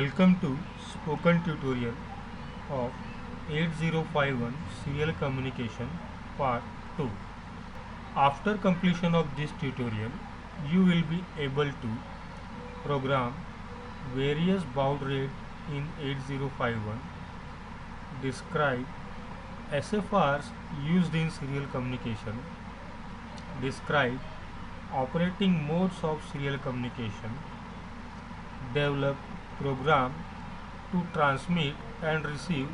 Welcome to spoken tutorial of 8051 Serial Communication Part 2. After completion of this tutorial, you will be able to program various baud rate in 8051, describe SFRs used in serial communication, describe operating modes of serial communication, develop program to transmit and receive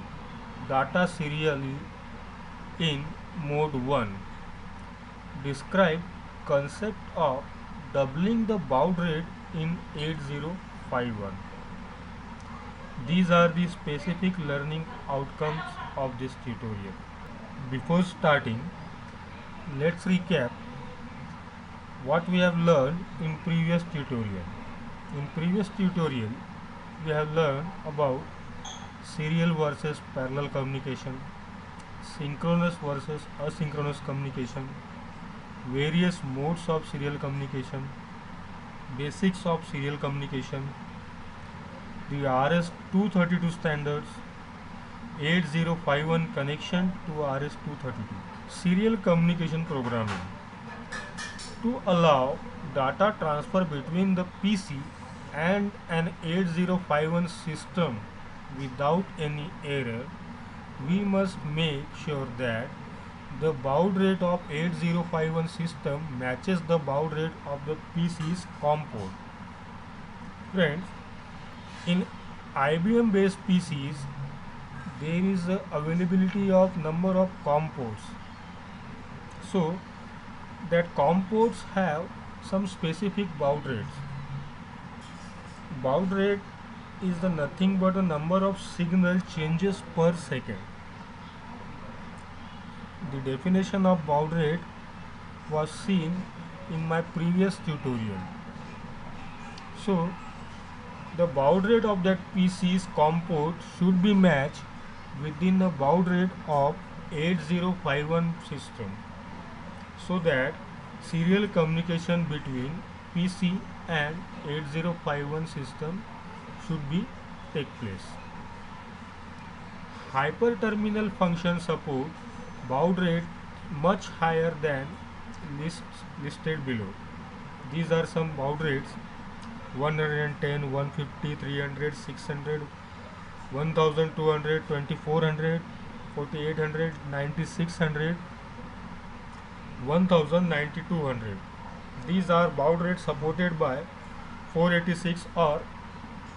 data serially in mode 1. Describe concept of doubling the baud rate in 8051. These are the specific learning outcomes of this tutorial. Before starting, let's recap what we have learned in previous tutorial. In previous tutorial, we have learned about serial versus parallel communication, synchronous versus asynchronous communication, various modes of serial communication, basics of serial communication, the RS-232 standards, 8051 connection to RS-232. Serial communication programming. To allow data transfer between the PC and an 8051 system without any error, we must make sure that the baud rate of 8051 system matches the baud rate of the PC's COM port. Friends, in IBM based PCs, there is a availability of number of COM ports. So that COM ports have some specific baud rates. Baud rate is the nothing but a number of signal changes per second. The definition of baud rate was seen in my previous tutorial. So the baud rate of that PC's COM port should be matched within the baud rate of 8051 system, so that serial communication between PC and 8051 system should be take place. Hyperterminal function support baud rate much higher than listed below. These are some baud rates: 110, 150, 300, 600, 1200, 2400, 4800, 9600, 1000, 9200. These are baud rates supported by 486 or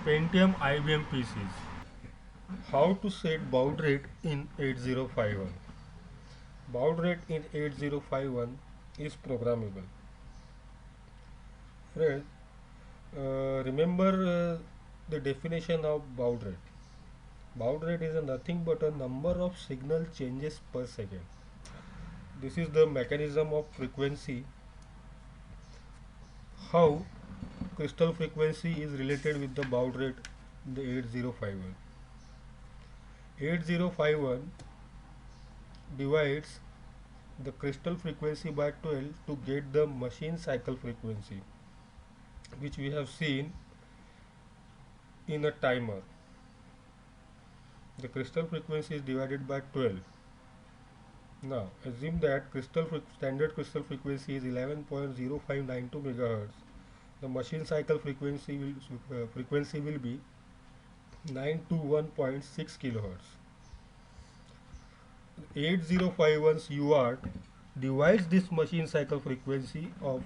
Pentium IBM PCs. How to set baud rate in 8051? Baud rate in 8051 is programmable. Friends, remember the definition of baud rate. Baud rate is nothing but a number of signal changes per second. This is the mechanism of frequency, how crystal frequency is related with the baud rate in the 8051. 8051 divides the crystal frequency by 12 to get the machine cycle frequency, which we have seen in a timer. The crystal frequency is divided by 12. Now assume that standard crystal frequency is 11.0592 MHz. The machine cycle frequency will be 921.6 kHz. 8051's UART divides this machine cycle frequency of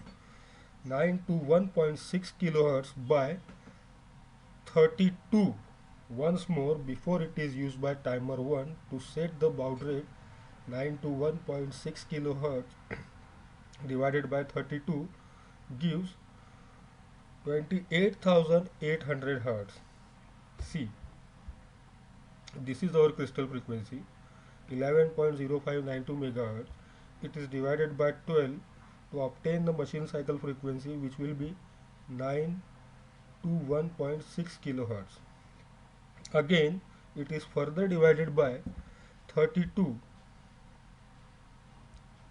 921.6 kHz by 32 once more before it is used by timer 1 to set the baud rate. 921.6 kHz divided by 32 gives 28,800 Hz. See, this is our crystal frequency, 11.0592 MHz. It is divided by 12 to obtain the machine cycle frequency, which will be 921.6 kHz. Again, it is further divided by 32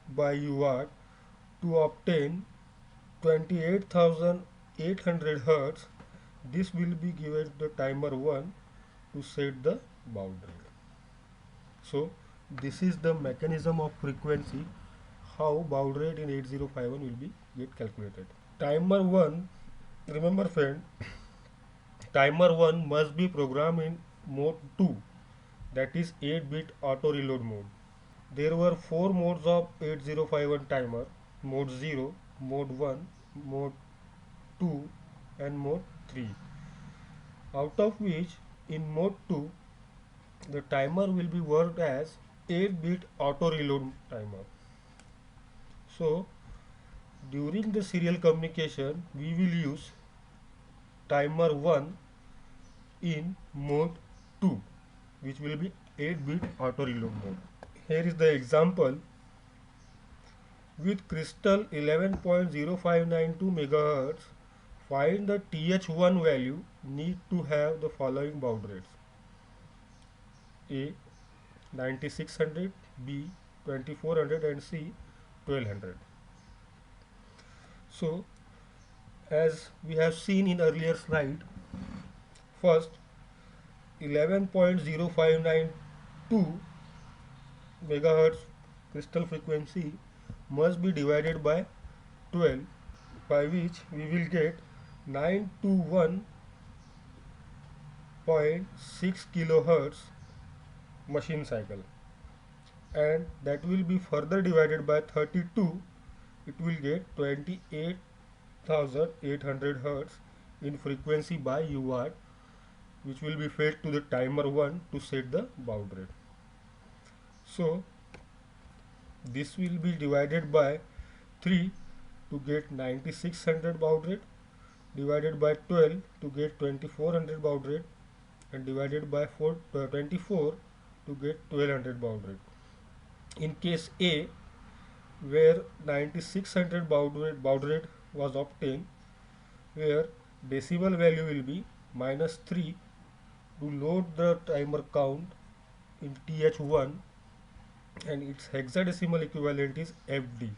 by UART to obtain 28,800 Hz, This will be given the timer 1 to set the baud rate. So this is the mechanism of frequency how baud rate in 8051 will be get calculated. Timer 1, remember friend, timer 1 must be programmed in mode 2, that is 8-bit auto reload mode. There were 4 modes of 8051 timer: mode 0, mode 1, mode 2 and mode 3. Out of which in mode 2 the timer will be worked as 8-bit auto reload timer. So during the serial communication we will use timer 1 in mode 2, which will be 8-bit auto reload mode. Here is the example. With crystal 11.0592 MHz, find the TH1 value. Need to have the following baud rates: A 9600, B 2400 and C 1200. So as we have seen in earlier slide, first 11.0592 megahertz crystal frequency must be divided by 12, by which we will get 921.6 kilohertz machine cycle, and that will be further divided by 32, it will get 28,800 hertz in frequency by UART, which will be fed to the timer 1 to set the baud rate. So this will be divided by 3 to get 9600 baud rate, divided by 12 to get 2400 baud rate, and divided by 24 to get 1200 baud rate. In case A, where 9600 baud rate was obtained, where decimal value will be -3 to load the timer count in TH1, and its hexadecimal equivalent is FD.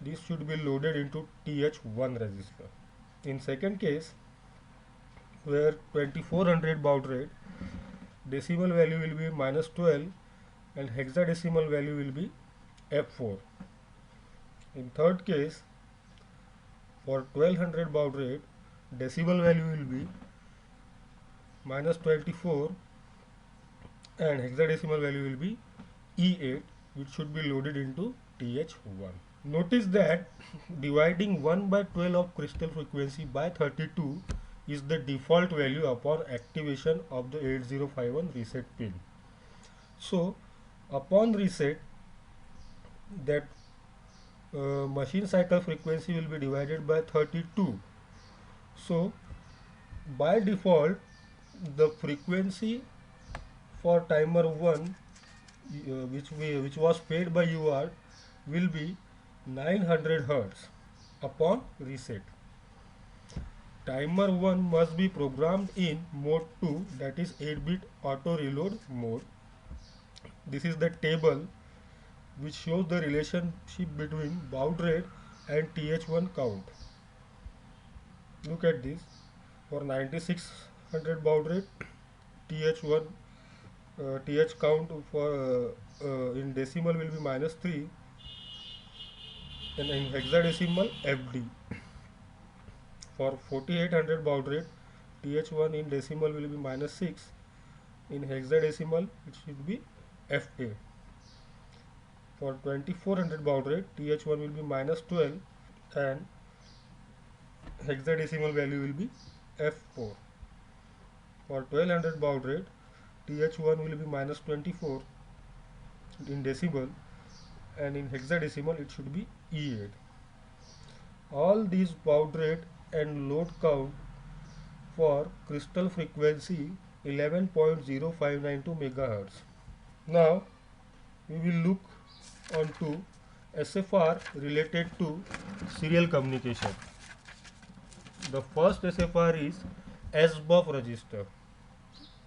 This should be loaded into TH1 register. In second case, where 2400 baud rate, decimal value will be -12 and hexadecimal value will be F4. In third case, for 1200 baud rate, decimal value will be -24 and hexadecimal value will be E8, which should be loaded into TH1. Notice that dividing 1 by 12 of crystal frequency by 32 is the default value upon activation of the 8051 reset pin. So upon reset, that machine cycle frequency will be divided by 32. So by default the frequency for timer 1 which was fed by UART will be 900 Hz upon reset. Timer 1 must be programmed in mode 2, that is 8-bit auto reload mode. This is the table which shows the relationship between baud rate and TH1 count. Look at this. For 9600 baud rate, TH1 TH count for in decimal will be -3, and in hexadecimal FD. For 4800 baud rate, TH1 in decimal will be -6, in hexadecimal it should be FA. For 2400 baud rate, TH1 will be -12 and hexadecimal value will be F4. For 1200 baud rate, TH1 will be -24 in decimal, and in hexadecimal it should be E8. All these baud rate and load count for crystal frequency 11.0592 MHz. Now we will look on to SFR related to serial communication. The first SFR is SBUF register.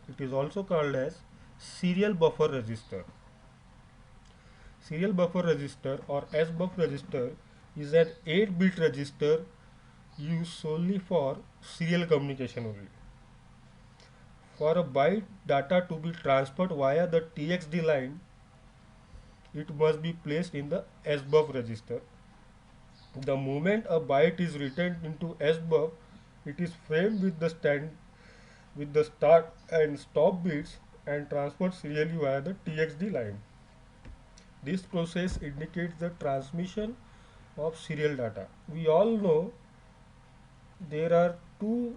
It is also called as serial buffer register. Serial buffer register or SBUF register is an 8-bit register used solely for serial communication only. For a byte data to be transferred via the TXD line, it must be placed in the SBUF register. The moment a byte is written into SBUF, it is framed with the start and stop bits and transferred serially via the TXD line. This process indicates the transmission of serial data. We all know there are two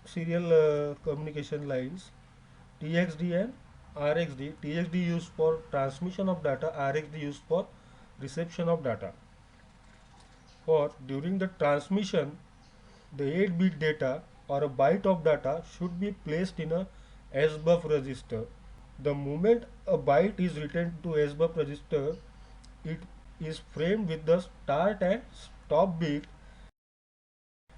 serial communication lines, TXD and RXD. TXD used for transmission of data, RXD used for reception of data. For during the transmission, the 8-bit data or a byte of data should be placed in a SBUF register. The moment a byte is written to SBUF register, it is framed with the start and stop bit.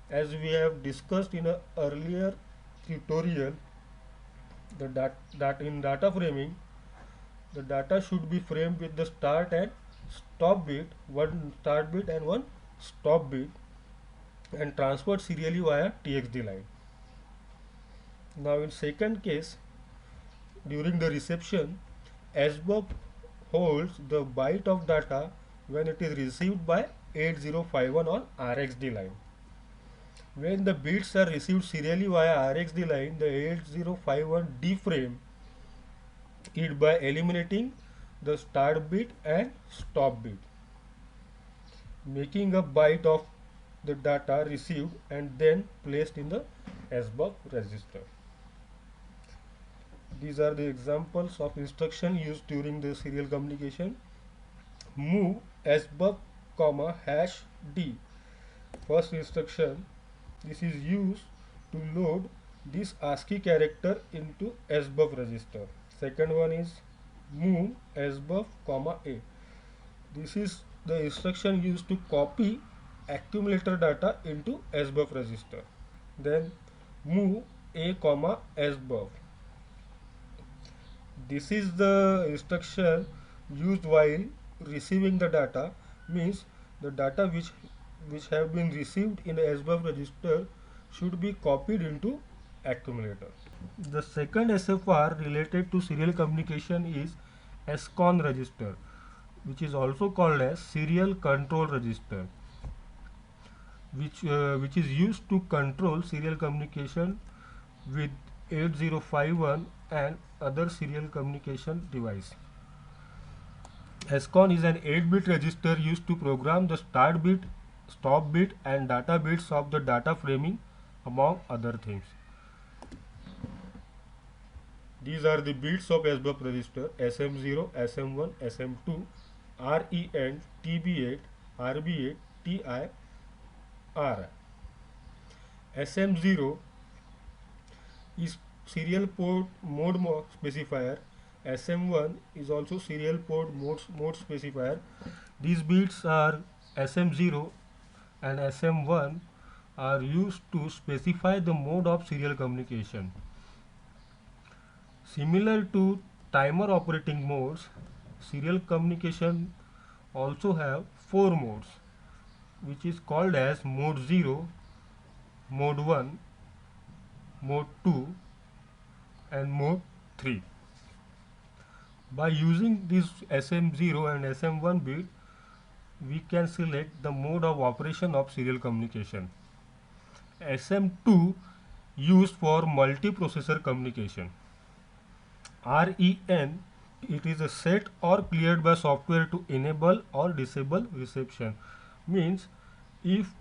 As we have discussed in an earlier tutorial, that in data framing, the data should be framed with the start and stop bit, one start bit and one stop bit, and transferred serially via TXD line. Now in second case, during the reception, SBUF holds the byte of data when it is received by 8051 on RXD line. When the bits are received serially via RXD line, the 8051 deframe it by eliminating the start bit and stop bit, making a byte of the data received and then placed in the SBUF register. These are the examples of instruction used during the serial communication. Move SBUF, #D. First instruction, this is used to load this ASCII character into SBUF register. Second one is move SBUF, A. This is the instruction used to copy accumulator data into SBUF register. Then move A, SBUF. This is the instruction used while receiving the data, means the data which have been received in the SBUF register should be copied into accumulator. The second SFR related to serial communication is SCON register, which is also called as serial control register, which is used to control serial communication with 8051 and other serial communication device. SCON is an 8-bit register used to program the start bit, stop bit and data bits of the data framing, among other things. These are the bits of SBUF register: SM0, SM1, SM2, REN, TB8, RB8, TI, RI. SM0 is serial port mode specifier. SM1 is also serial port mode specifier. These bits are SM0 and SM1 are used to specify the mode of serial communication. Similar to timer operating modes, serial communication also have 4 modes, which is called as mode 0, mode 1, mode 2 and mode 3. By using this SM0 and SM1 bit, we can select the mode of operation of serial communication. SM2 used for multiprocessor communication. REN, it is a set or cleared by software to enable or disable reception. Means if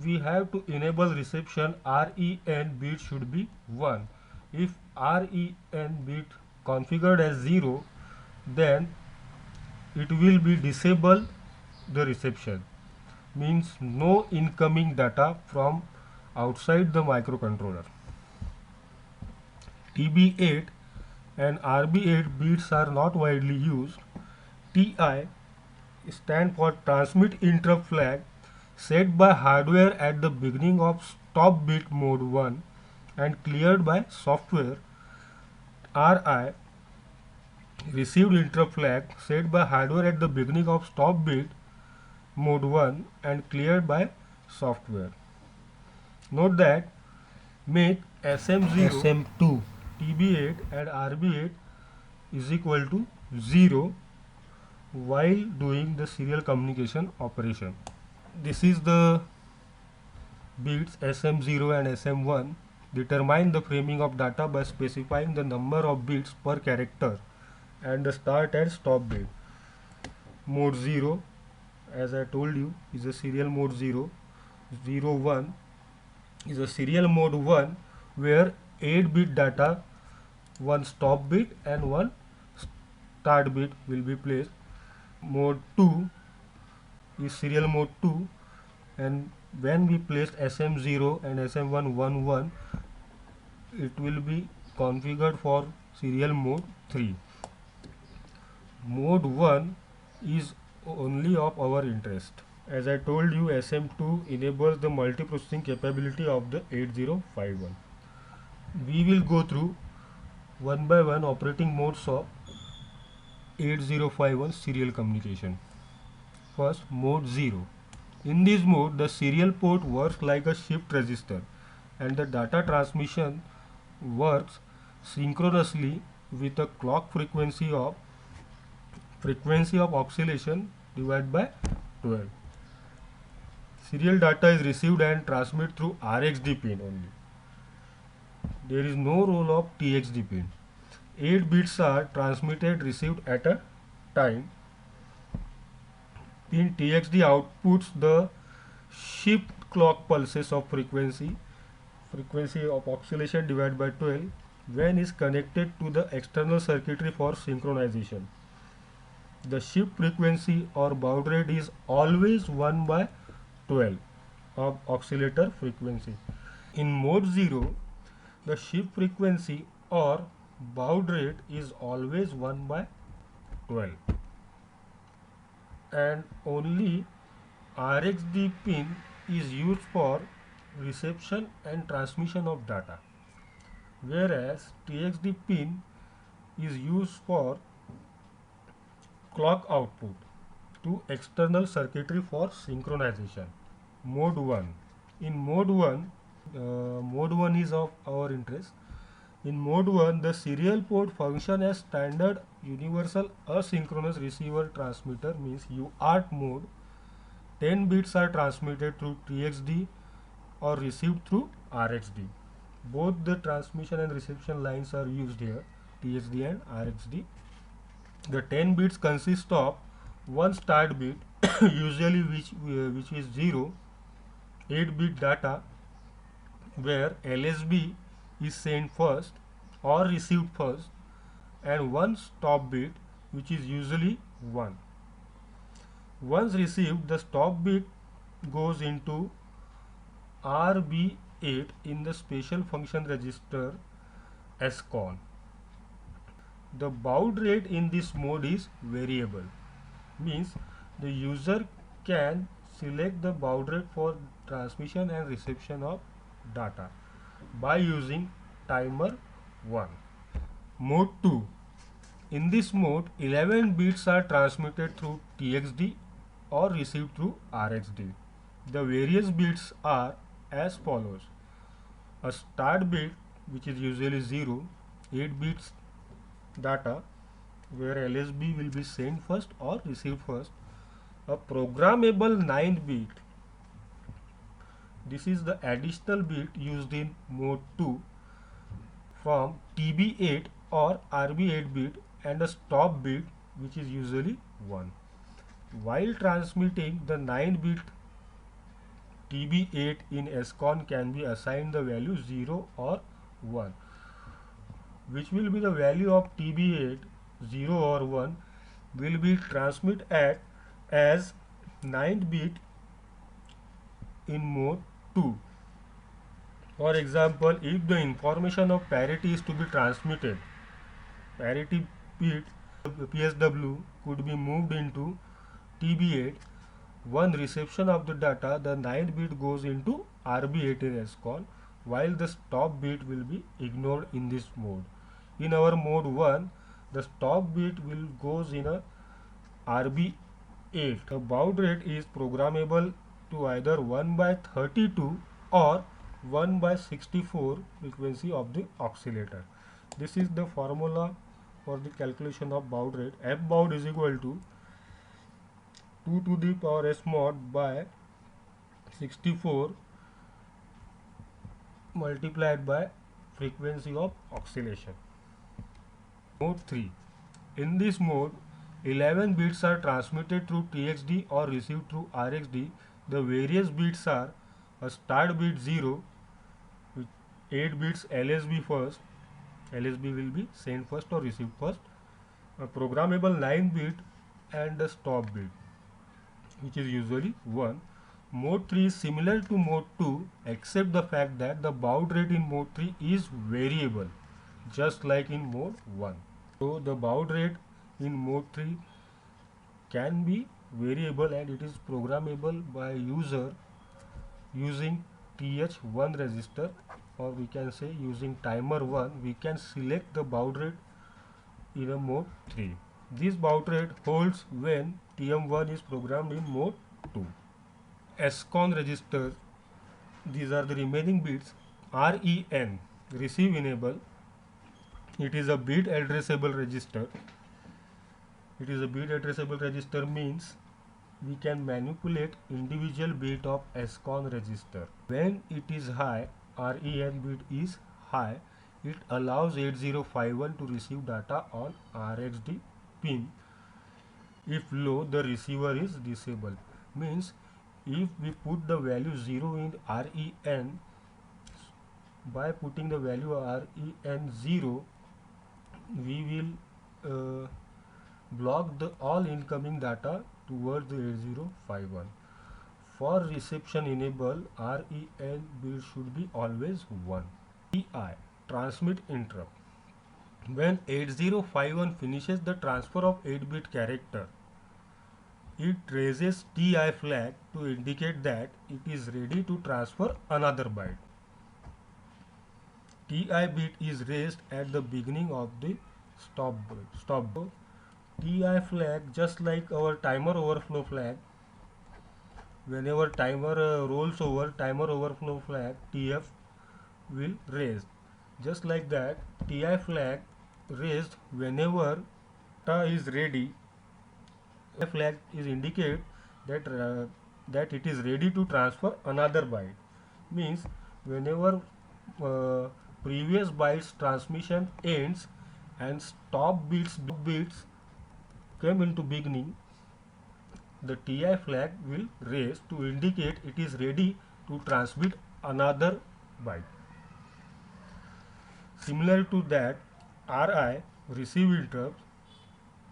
we have to enable reception, REN bit should be 1. If REN bit configured as 0, then it will be disable the reception. Means no incoming data from outside the microcontroller. TB8 and RB8 bits are not widely used. TI stand for transmit interrupt flag, set by hardware at the beginning of stop bit mode 1 and cleared by software. RI received interrupt flag, set by hardware at the beginning of stop bit mode 1 and cleared by software. Note that make SM0, SM2, TB8 and RB8 is equal to 0 while doing the serial communication operation. This is the bits SM0 and SM1. Determine the framing of data by specifying the number of bits per character and the start and stop bit. Mode 0, as I told you, is a serial mode 0. 0 1 is a serial mode 1 where 8 bit data, 1 stop bit and 1 start bit will be placed. Mode 2 is serial mode 2, and when we placed SM0 and SM1 1 it will be configured for serial mode 3. Mode 1 is only of our interest. As I told you, SM2 enables the multiprocessing capability of the 8051. We will go through one by one operating modes of 8051 serial communication. First, mode 0. In this mode, the serial port works like a shift register and the data transmission works synchronously with a clock frequency of oscillation divided by 12. Serial data is received and transmitted through RxD pin only. There is no role of TXD pin. 8 bits are transmitted received at a time. Pin TXD outputs the shift clock pulses of frequency of oscillation divided by 12 when is connected to the external circuitry for synchronization. The shift frequency or baud rate is always 1 by 12 of oscillator frequency. In mode 0, the shift frequency or baud rate is always 1 by 12 and only RxD pin is used for reception and transmission of data, whereas TXD pin is used for clock output to external circuitry for synchronization. Mode 1. In mode 1, mode 1 is of our interest. In mode 1, the serial port function as standard universal asynchronous receiver transmitter, means UART mode. 10 bits are transmitted through TXD or received through RxD. Both the transmission and reception lines are used here, TXD and RxD. The 10 bits consist of one start bit, usually which is 0, 8 bit data where LSB is sent first or received first, and one stop bit which is usually 1. Once received, the stop bit goes into RB8 in the special function register SCON. The baud rate in this mode is variable, means the user can select the baud rate for transmission and reception of data by using timer 1. Mode 2. In this mode, 11 bits are transmitted through TXD or received through RxD. The various bits are as follows: a start bit which is usually 0, 8 bits data where LSB will be sent first or received first, a programmable 9 bit, this is the additional bit used in mode 2 from TB8 or RB8 bit, and a stop bit which is usually 1. While transmitting, the 9 bit TB8 in SCON can be assigned the value 0 or 1. Which will be the value of TB8, 0 or 1, will be transmit at as 9th bit in mode 2. For example, if the information of parity is to be transmitted, parity bit PSW could be moved into TB8. One reception of the data, the 9th bit goes into RB8 in SCON, while the stop bit will be ignored in this mode. In our mode 1, the stop bit will goes in a RB8. The baud rate is programmable to either 1 by 32 or 1 by 64 frequency of the oscillator. This is the formula for the calculation of baud rate. F baud is equal to 2 to the power s mod by 64 multiplied by frequency of oscillation. Mode 3. In this mode, 11 bits are transmitted through TXD or received through RXD. The various bits are a start bit 0 with 8 bits LSB first. LSB will be sent first or received first. A programmable 9 bit and a stop bit, which is usually 1. Mode 3 is similar to mode 2 except the fact that the baud rate in mode 3 is variable, just like in mode 1. So the baud rate in mode 3 can be variable and it is programmable by user using TH1 register, or we can say using timer 1 we can select the baud rate in a mode 3. This baud rate holds when TM1 is programmed in mode 2. SCON register, these are the remaining bits. REN, receive enable, it is a bit addressable register. It is a bit addressable register means we can manipulate individual bit of SCON register. When it is high, REN bit is high, it allows 8051 to receive data on RXD pin. If low, the receiver is disabled. Means if we put the value 0 in REN, by putting the value REN 0, we will block the all incoming data towards the 8051. For reception enable, REN bit should be always 1. TI, transmit interrupt. When 8051 finishes the transfer of 8-bit character, it raises TI flag to indicate that it is ready to transfer another byte. TI bit is raised at the beginning of the stop bit. TI flag, just like our timer overflow flag, whenever timer rolls over, timer overflow flag TF will raise. Just like that, TI flag raised whenever data is ready. TI flag is indicate that it is ready to transfer another byte. Means whenever previous bytes transmission ends and stop bits come into beginning, the TI flag will raise to indicate it is ready to transmit another byte. Similar to that, RI, receive interrupt.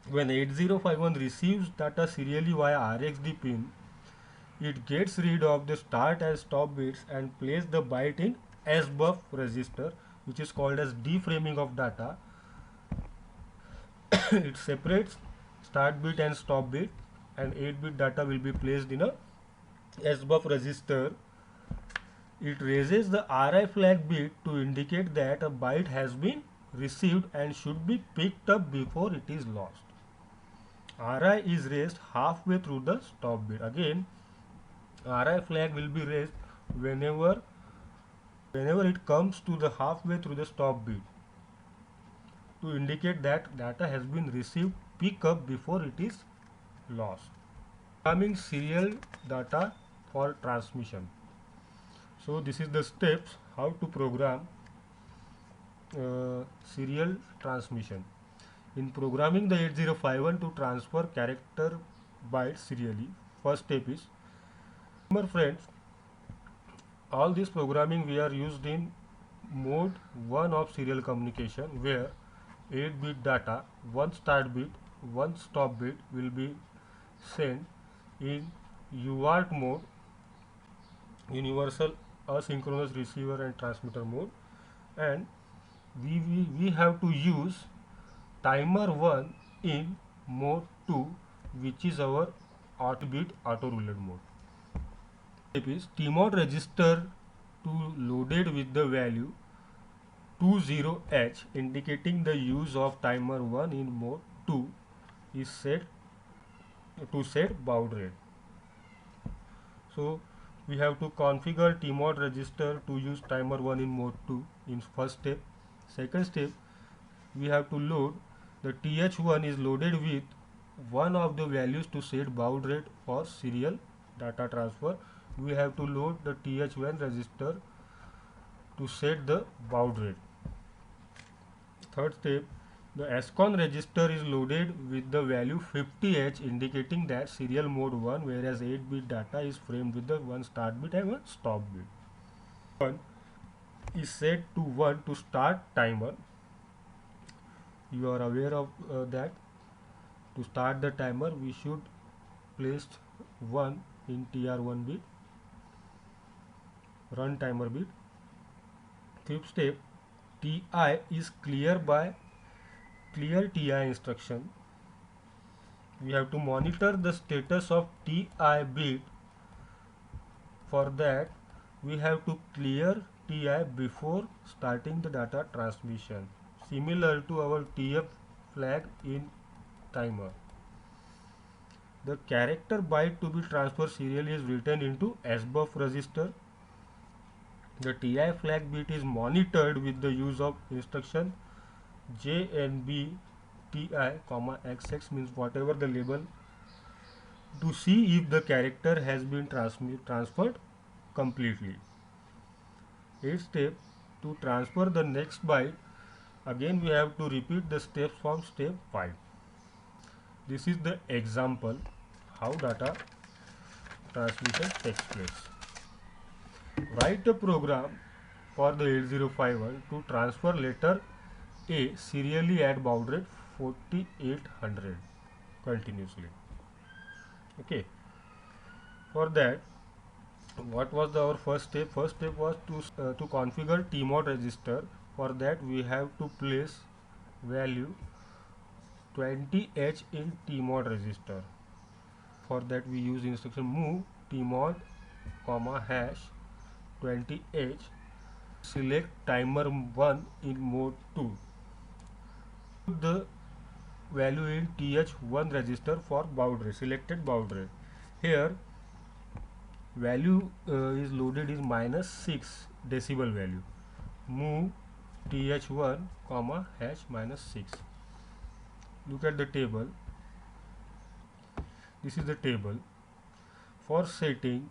When 8051 receives data serially via RXD pin, it gets rid of the start and stop bits and places the byte in SBUF register, which is called as deframing of data. It separates start bit and stop bit, and 8-bit data will be placed in a SBUF register. It raises the RI flag bit to indicate that a byte has been received and should be picked up before it is lost. RI is raised halfway through the stop bit. Again, RI flag will be raised whenever it comes to the halfway through the stop bit to indicate that data has been received, pick up before it is lost. Programming serial data for transmission. So this is the steps how to program serial transmission. In programming the 8051 to transfer character bytes serially, first step is, remember friends, all this programming we are used in mode 1 of serial communication, where 8-bit data, 1 start bit, 1 stop bit will be sent in UART mode, universal asynchronous receiver and transmitter mode, and we have to use timer 1 in mode 2, which is our 8-bit auto roulette mode. Step is TMOD register to loaded with the value 20H indicating the use of timer 1 in mode 2 is set to set baud rate. So We have to configure tmod register to use timer 1 in mode 2 in first step. Second step, we have to load the th1 is loaded with one of the values to set baud rate for serial data transfer. We have to load the th1 register to set the baud rate. Third step, the SCON register is loaded with the value 50H indicating that serial mode 1, whereas 8-bit data is framed with the one start bit and one stop bit. 1 is set to 1 to start timer. You are aware of that. To start the timer, we should place 1 in TR1 bit, run timer bit. Fifth step, TI is clear by clear TI instruction. We have to monitor the status of TI bit. For that, we have to clear TI before starting the data transmission, similar to our TF flag in timer. The character byte to be transferred serially is written into SBUF register. The TI flag bit is monitored with the use of instruction JNB TI, XX, means whatever the label, to see if the character has been transferred completely. 8th step, to transfer the next byte, again we have to repeat the steps from step 5. This is the example how data transmission takes place. Write a program for the 8051 to transfer letter A serially at baud rate 4800 continuously. Okay. For that, what was our first step? First step was to configure tmod register. For that, we have to place value 20H in tmod register. For that, we use instruction move tmod hash 20H, select timer 1 in mode 2. Put the value in th1 register for baud rate, selected baud rate. Here value is loaded is -6 decibel value. Move th1 hash -6. Look at the table. This is the table. For setting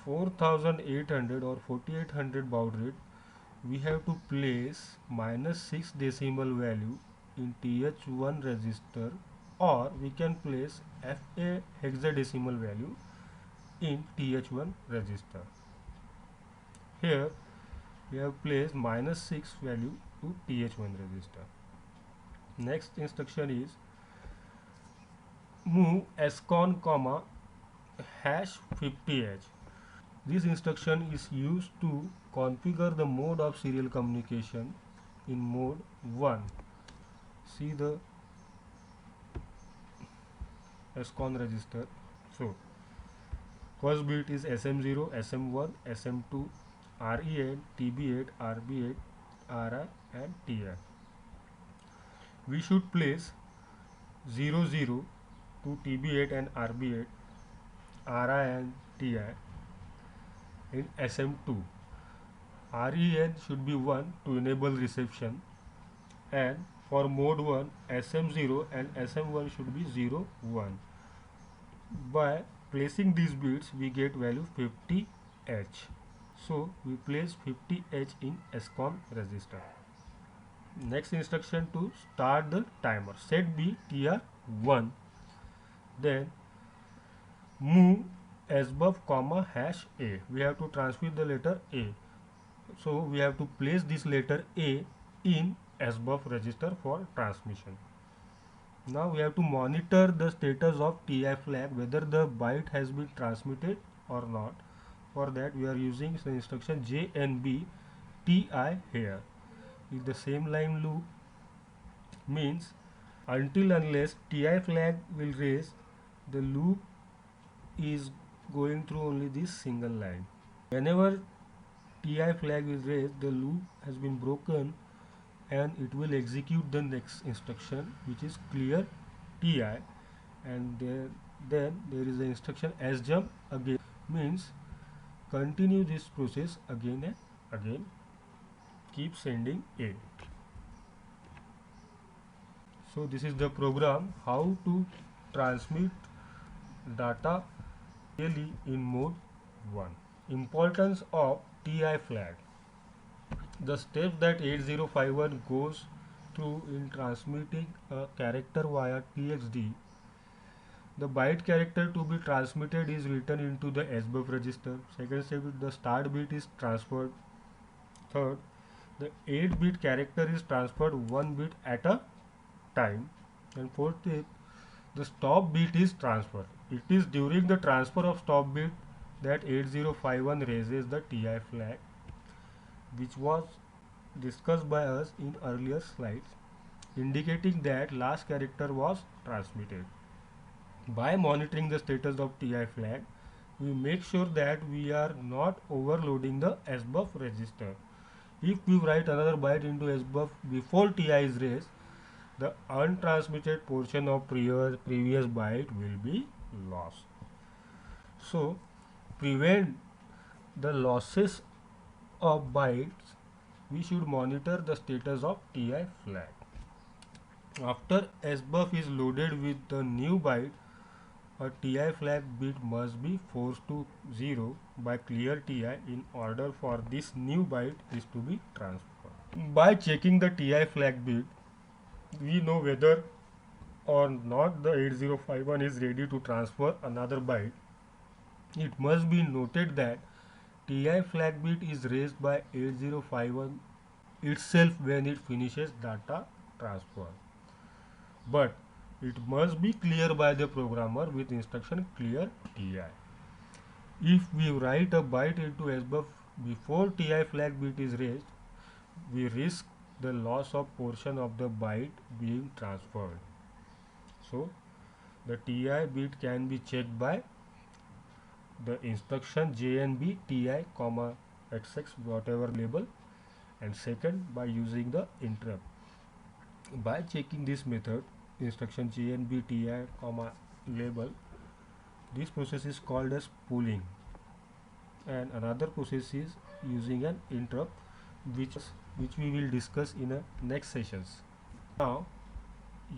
4800 or 4800 baud rate, we have to place -6 decimal value in th1 register, or we can place FA hexadecimal value in th1 register. Here we have placed -6 value to th1 register. Next instruction is move SCON hash 50H. This instruction is used to configure the mode of serial communication in mode 1. See the SCON register. So first bit is SM0, SM1, SM2, RE8, TB8, RB8, RI and TI. We should place 00 to TB8 and RB8, RI and TI in SM2. REN should be 1 to enable reception, and for mode 1 SM0 and SM1 should be 0, 1. By placing these bits we get value 50H. So we place 50H in SCON register. Next instruction to start the timer, set B TR1, then move SBUF hash A. We have to transmit the letter A. So we have to place this letter A in SBUF register for transmission. Now we have to monitor the status of TI flag, whether the byte has been transmitted or not. For that we are using the instruction JNB TI here. Is the same line loop, means until unless TI flag will raise, the loop is going through only this single line. Whenever TI flag is raised, the loop has been broken and it will execute the next instruction, which is clear TI, and Then there is the instruction sjump again, means continue this process again and again, keep sending aid. So this is the program how to transmit data really in mode 1. Importance of TI flag. The step that 8051 goes through in transmitting a character via TXD. The byte character to be transmitted is written into the SBUF register. Second step is the start bit is transferred. Third, the 8-bit character is transferred 1 bit at a time. And fourth step, the stop bit is transferred. It is during the transfer of stop bit that 8051 raises the TI flag, which was discussed by us in earlier slides, indicating that last character was transmitted. By monitoring the status of TI flag, we make sure that we are not overloading the SBUF register. If we write another byte into SBUF before TI is raised, the untransmitted portion of previous byte will be lost. So, prevent the losses of bytes, we should monitor the status of TI flag. After SBUF is loaded with the new byte, a TI flag bit must be forced to 0 by clear TI in order for this new byte is to be transferred. By checking the TI flag bit, we know whether or not the 8051 is ready to transfer another byte. It must be noted that TI flag bit is raised by 8051 itself when it finishes data transfer, but it must be clear by the programmer with instruction clear TI. If we write a byte into SBUF before TI flag bit is raised, we risk the loss of portion of the byte being transferred. So the TI bit can be checked by the instruction JNB TI, XX whatever label, and second by using the interrupt. By checking this method, instruction JNB TI, label, this process is called as pooling, and another process is using an interrupt, which we will discuss in a next sessions. Now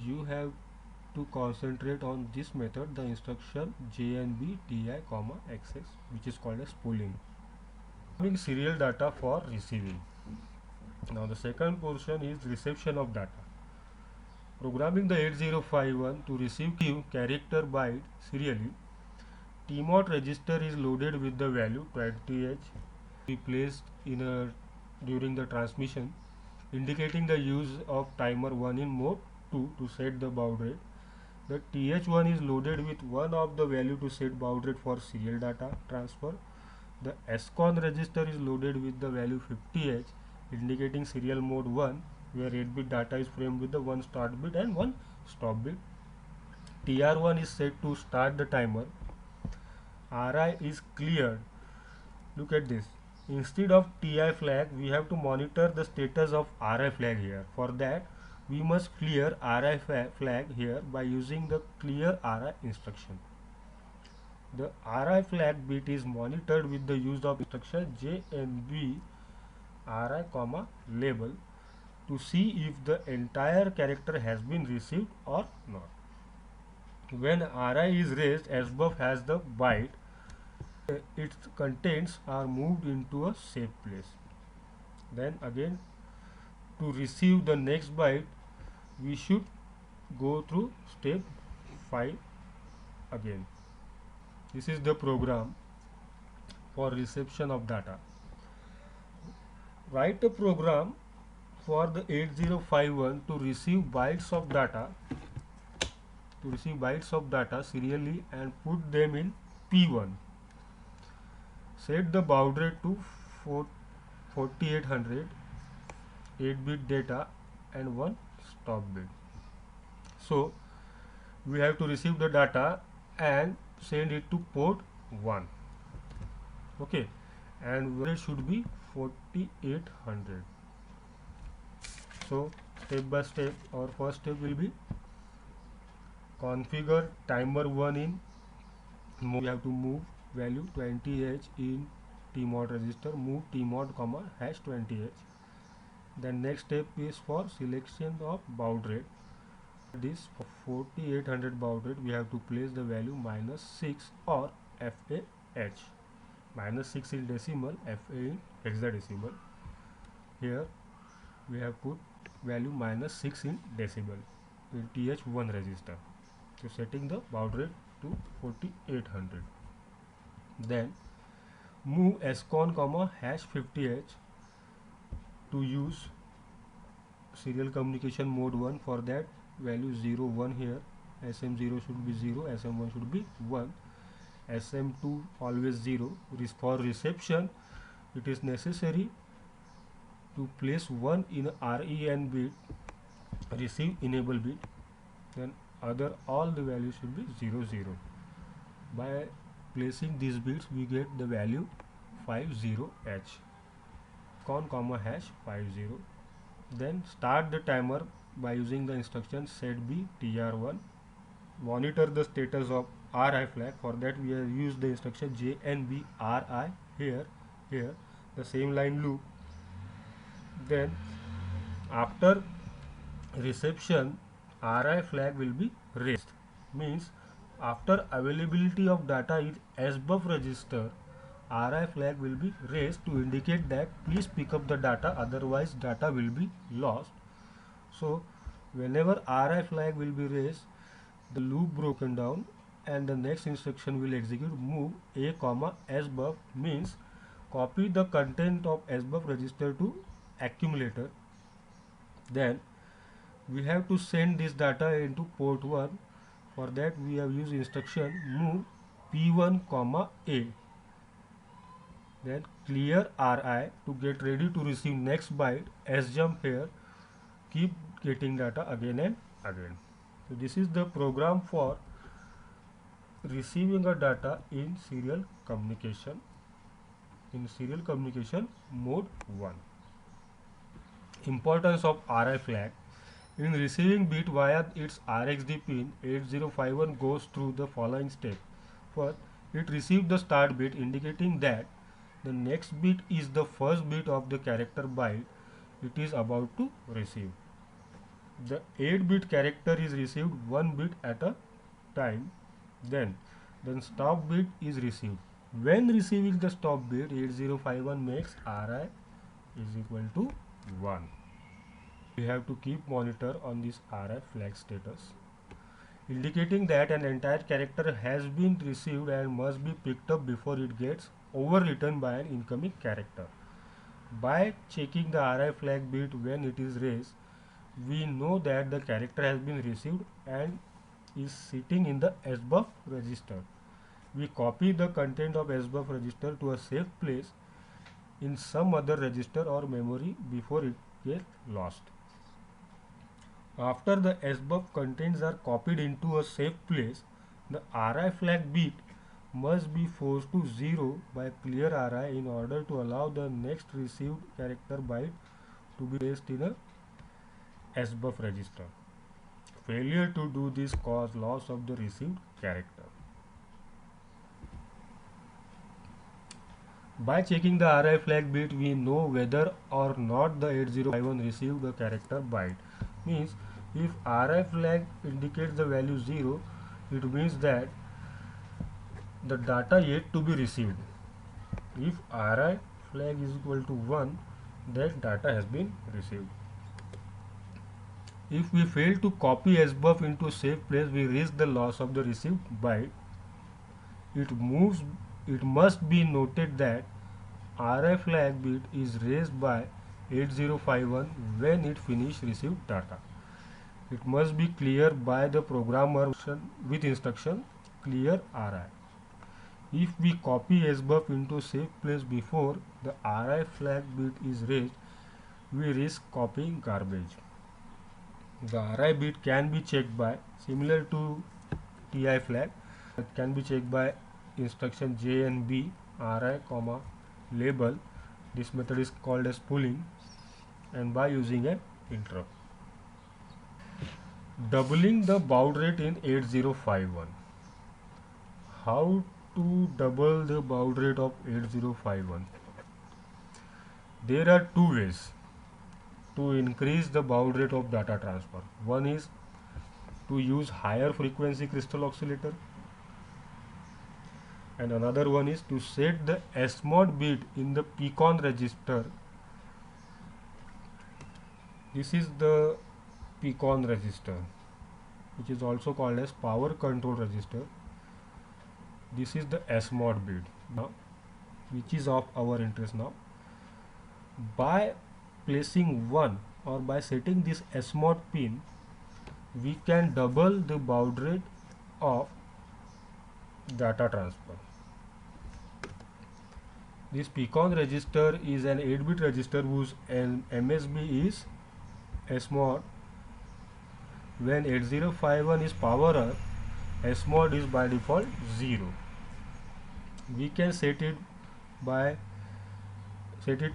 you have to concentrate on this method, the instruction JNB TI, XX, which is called as pooling. Having serial data for receiving. Now the second portion is reception of data. Programming the 8051 to receive character byte serially. TMOD register is loaded with the value 20H be placed in during the transmission, indicating the use of timer 1 in mode 2 to set the baud rate. The TH1 is loaded with one of the value to set baud rate for serial data transfer. The SCON register is loaded with the value 50H, indicating serial mode 1, where 8-bit data is framed with the 1 start bit and 1 stop bit. TR1 is set to start the timer. RI is cleared. Look at this. Instead of TI flag, we have to monitor the status of RI flag here. For that, we must clear RI flag here by using the clear RI instruction. The RI flag bit is monitored with the use of instruction JNB RI, label to see if the entire character has been received or not. When RI is raised, SBUF has the byte. Its contents are moved into a safe place. Then again, to receive the next byte, we should go through step 5 again. This is the program for reception of data. Write a program for the 8051 to receive bytes of data serially and put them in P1. Set the baud rate to 4800, 8-bit data and 1 stop bit. So we have to receive the data and send it to port 1. Okay, and it should be 4800. So step by step, our first step will be configure timer 1 in We have to move value 20h in tmod register, move tmod comma hash 20h. Then next step is for selection of baud rate. This for 4800 baud rate we have to place the value -6 or FAH, -6 in decimal, FA in hexadecimal. Here we have put value -6 in decibel in TH1 register. So setting the baud rate to 4800. Then move scon comma hash 50h to use serial communication mode 1. For that value 0 1 here, SM0 should be 0, SM1 should be 1, SM2 always 0. For reception it is necessary to place 1 in REN bit, receive enable bit, then other all the values should be 0 0. By placing these bits we get the value 50h, con comma hash 50. Then start the timer by using the instruction setb tr1. Monitor the status of RI flag. For that we have used the instruction jnb ri here the same line loop. Then after reception RI flag will be raised, means after availability of data in SBUF register, RI flag will be raised to indicate that please pick up the data, otherwise data will be lost. So whenever RI flag will be raised, the loop broken down and the next instruction will execute move a comma SBUF, means copy the content of SBUF register to accumulator. Then we have to send this data into port 1. For that we have used instruction move p1 comma a. Then clear RI to get ready to receive next byte. SJump here, keep getting data again and again. So this is the program for receiving a data in serial communication mode 1. Importance of RI flag. In receiving bit via its RxD pin, 8051 goes through the following steps. First, it receives the start bit indicating that the next bit is the first bit of the character byte it is about to receive. The 8-bit character is received 1 bit at a time. Then stop bit is received. When receiving the stop bit, 8051 makes RI is equal to 1. We have to keep monitor on this RI flag status, indicating that an entire character has been received and must be picked up before it gets overwritten by an incoming character. By checking the RI flag bit when it is raised, we know that the character has been received and is sitting in the SBUF register. We copy the content of SBUF register to a safe place in some other register or memory before it gets lost. After the SBUF contents are copied into a safe place, the RI flag bit must be forced to 0 by clear RI in order to allow the next received character byte to be placed in a SBUF register. Failure to do this cause loss of the received character. By checking the RI flag bit, we know whether or not the 8051 received the character byte. Means if RI flag indicates the value 0, it means that the data yet to be received. If RI flag is equal to 1, that data has been received. If we fail to copy SBUF into a safe place, we risk the loss of the received byte. It must be noted that RI flag bit is raised by 8051 when it finishes received data. It must be cleared by the programmer with instruction clear RI. If we copy SBUF into safe place before the RI flag bit is raised, we risk copying garbage. The RI bit can be checked by, similar to TI flag, it can be checked by instruction JNB RI comma label. This method is called as pulling, and by using an interrupt. Doubling the baud rate in 8051. how to double the baud rate of 8051. There are two ways to increase the baud rate of data transfer. One is to use higher frequency crystal oscillator, and another one is to set the SMOD bit in the PCON register. This is the PCON register, which is also called as power control register. This is the SMOD bit now, which is of our interest now. By placing 1 or by setting this SMOD pin, we can double the baud rate of data transfer. This PCON register is an 8-bit register whose MSB is SMOD. When 8051 is power up, SMOD is by default 0. We can set it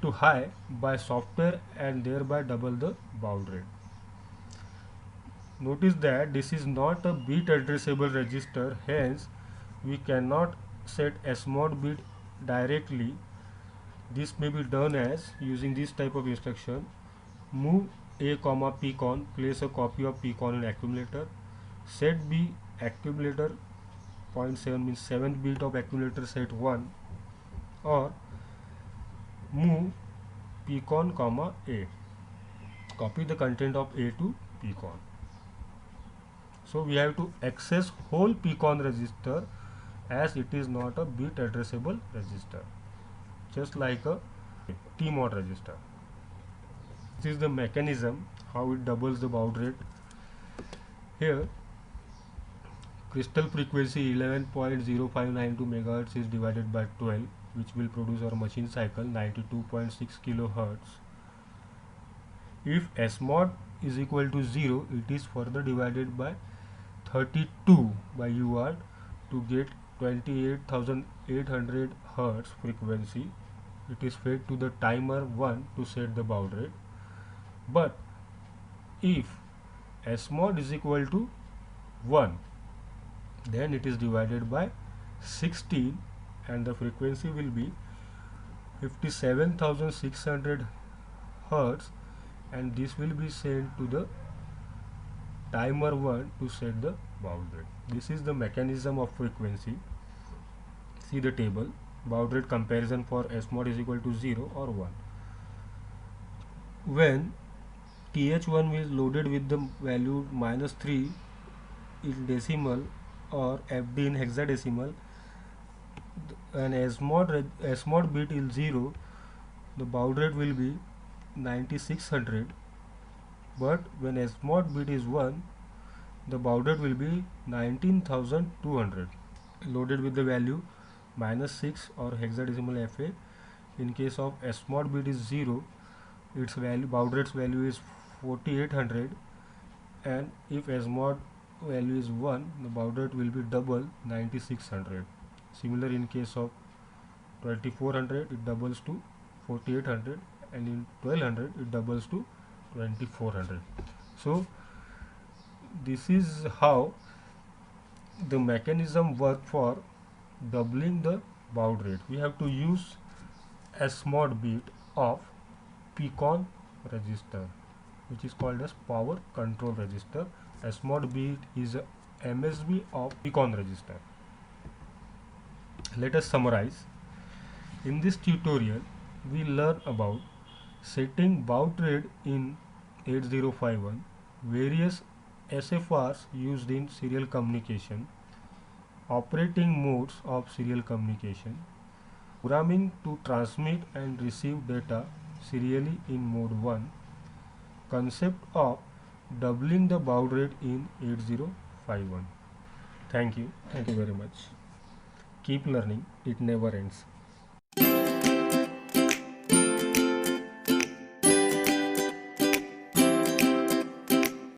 to high by software and thereby double the baud rate. Notice that this is not a bit addressable register, hence we cannot set SMOD bit directly. This may be done as using this type of instruction: move A, PCON, place a copy of PCON in accumulator, set B accumulator 0.7 means 7th bit of accumulator set 1, or move PCON, A, copy the content of A to PCON. So we have to access whole PCON register as it is not a bit addressable register, just like a TMOD register. This is the mechanism how it doubles the baud rate. Here crystal frequency 11.0592 MHz is divided by 12, which will produce our machine cycle 92.6 kHz. If SMOD is equal to 0, it is further divided by 32 by UART to get 28,800 Hz frequency. It is fed to the timer 1 to set the baud rate. But if SMOD is equal to 1, then it is divided by 16 and the frequency will be 57,600 Hz, and this will be sent to the timer 1 to set the baud rate. This is the mechanism of frequency. See the table: baud rate comparison for SMOD is equal to 0 or 1. When TH1 is loaded with the value -3 in decimal or FD in hexadecimal, and SMOD bit is 0, the baud rate will be 9600. But when SMOD bit is 1, the baud rate will be 19,200, loaded with the value -6 or hexadecimal FA. In case of SMOD bit is 0, its value, baud rate's value is 4800, and if SMOD value is 1, the baud rate will be double, 9600. Similar in case of 2400, it doubles to 4800, and in 1200 it doubles to 2400. So this is how the mechanism work for doubling the baud rate. We have to use SMOD bit of PCON register, which is called as power control register. SMOD bit is a MSB of PCON register. Let us summarize. In this tutorial, we learn about setting baud rate in 8051, various SFRs used in serial communication, operating modes of serial communication, programming to transmit and receive data serially in mode 1, concept of doubling the baud rate in 8051. Thank you very much. Keep learning, it never ends.